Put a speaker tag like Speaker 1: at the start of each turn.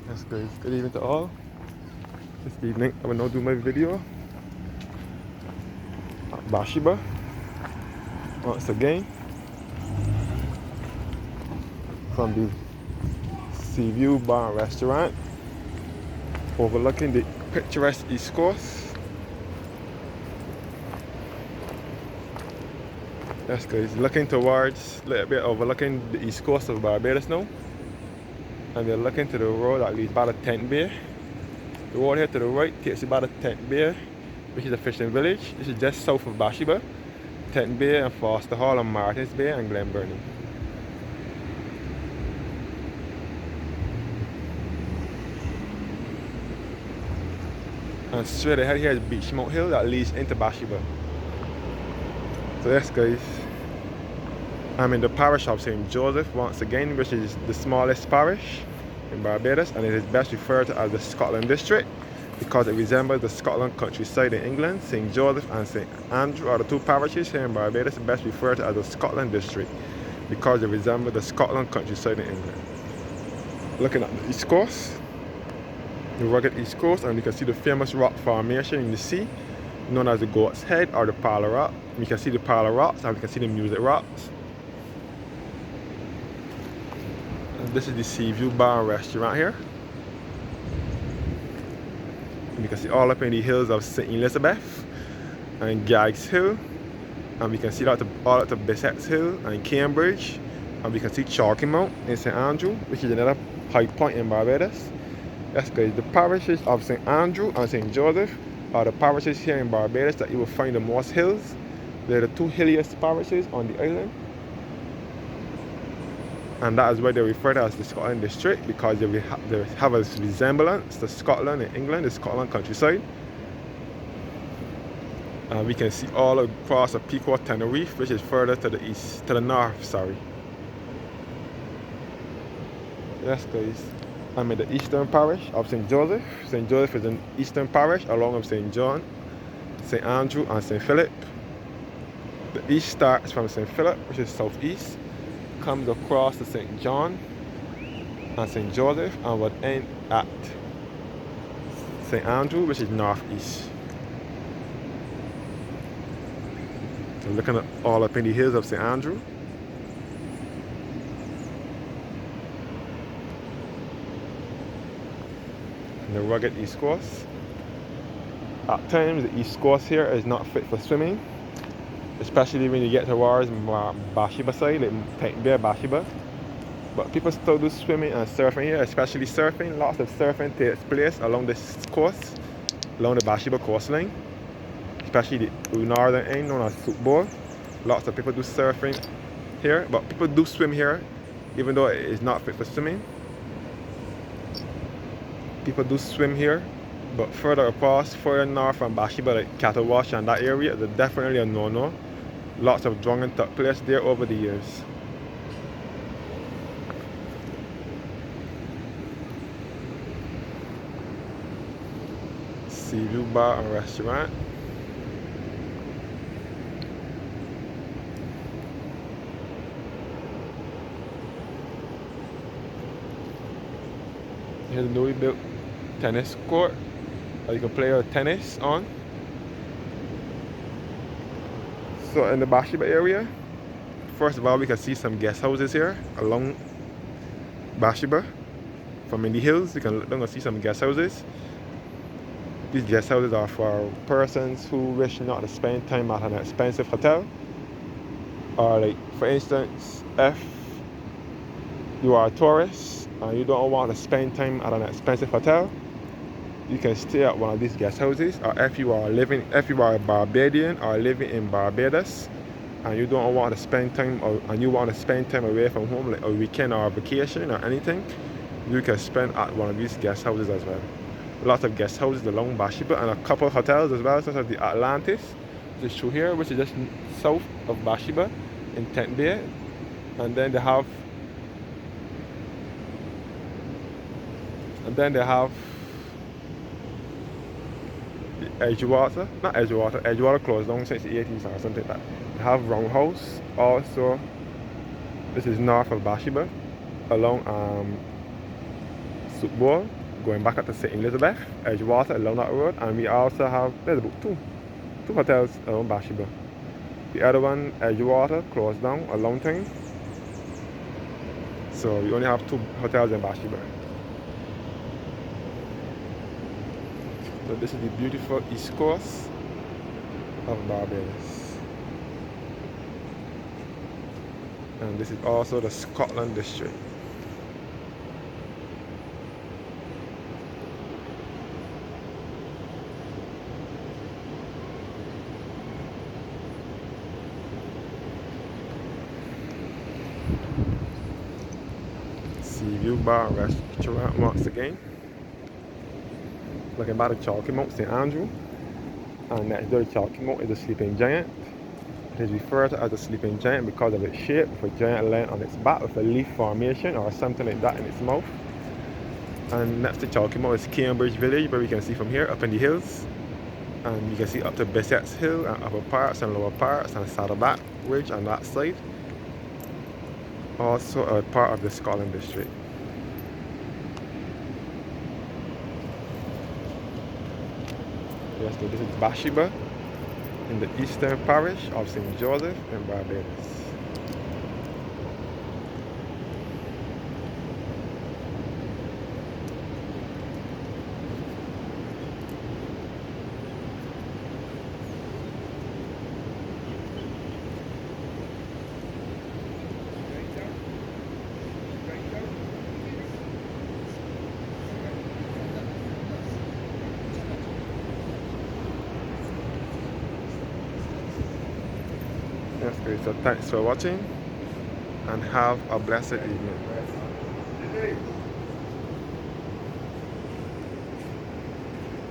Speaker 1: Yes guys, good evening to all. This evening I will now do my video at Bathsheba once again from the Sea View Bar and Restaurant overlooking the picturesque East Coast. Yes guys, looking towards a little bit overlooking the East Coast of Barbados now, and we're looking to the road that leads by the Tent Bay. The road here to the right takes you by the Tent Bay, which is a fishing village. This is just south of Bathsheba, Tent Bay and Foster Hall and Martins Bay and Glen Burnie. And straight ahead here is Beachmount Hill that leads into Bathsheba. So yes guys, I'm in the parish of St. Joseph once again, which is the smallest parish in Barbados, and it is best referred to as the Scotland District because it resembles the Scotland countryside in England. St. Joseph and St. Andrew are the two parishes here in Barbados best referred to as the Scotland District because they resemble the Scotland countryside in England. Looking at the East Coast, the rugged East Coast, and you can see the famous rock formation in the sea known as the Goat's Head or the Parlour Rock. You can see the Parlour Rocks and you can see the Music Rocks. And this is the Sea View Bar and Restaurant here. And you can see all up in the hills of St. Elizabeth and Gags Hill, and we can see that all up to Bissett's Hill and Cambridge, and we can see Chalky Mount in St. Andrew, which is another high point in Barbados. Yes guys, the parishes of St. Andrew and St. Joseph are the parishes here in Barbados that you will find the most hills. They're the two hilliest parishes on the island, and that is why they refer to as the Scotland District because they have a resemblance to Scotland and England, the Scotland countryside. And we can see all across the Pequot Tenerife, which is further to the east, to the north, sorry. Yes guys, I'm in the eastern parish of St. Joseph. St. Joseph is an eastern parish along with St. John, St. Andrew and St. Philip. The east starts from St. Philip, which is southeast, comes across to St. John and St. Joseph, and would end at St. Andrew, which is northeast. So looking at all up in the hills of St. Andrew. And the rugged East Coast. At times the East Coast here is not fit for swimming, especially when you get towards Bathsheba side, like Tent Bay, Bathsheba. But people still do swimming and surfing here, especially surfing. Lots of surfing takes place along this coast, along the Bathsheba coastline, especially the northern end known as Football. Lots of people do surfing here, but people do swim here, even though it is not fit for swimming. People do swim here, but further across, further north from Bathsheba, like Cattle Wash and that area, there's definitely a no-no. Lots of drowning took place there over the years. Sea View Bar and Restaurant. Here's a newly built tennis court that you can play your tennis on. So in the Bathsheba area, first of all, we can see some guest houses here along Bathsheba. From in the hills, you can look down and see some guest houses. These guest houses are for persons who wish not to spend time at an expensive hotel. Or like, for instance, if you are a tourist and you don't want to spend time at an expensive hotel, you can stay at one of these guest houses. Or if you are a Barbadian or living in Barbados and you don't want to spend time, and you want to spend time away from home, like a weekend or a vacation or anything, you can spend at one of these guest houses as well. Lots of guest houses along Bathsheba and a couple of hotels as well, such as the Atlantis, which is through here, which is just south of Bathsheba in Tent Bay. And then they have Edgewater closed down since the 80s or something like that. They have Roundhouse also. This is north of Bathsheba along Soup Bowl. going back up to St. Elizabeth, Edgewater, along that road. And we also have, there's about two hotels around Bathsheba. The other one, Edgewater, closed down a long time. So we only have 2 hotels in Bathsheba. So this is the beautiful east coast of Barbados. And this is also the Scotland district. Sea View Bar and Restaurant once again. Looking by the Chalky Mount St. Andrew. And next door to Chalky Mount is the Sleeping Giant. It is referred to as a sleeping giant because of its shape, with a giant laying on its back with a leaf formation or something like that in its mouth. And next to Chalky Mount is Cambridge Village, where we can see from here up in the hills. And you can see up to Bissett's Hill and upper parts and lower parts and Saddleback Ridge on that side. Also a part of the Scotland district. Yes, so this is Bathsheba in the eastern parish of St. Joseph in Barbados. Yes, guys, so thanks for watching and have a blessed evening.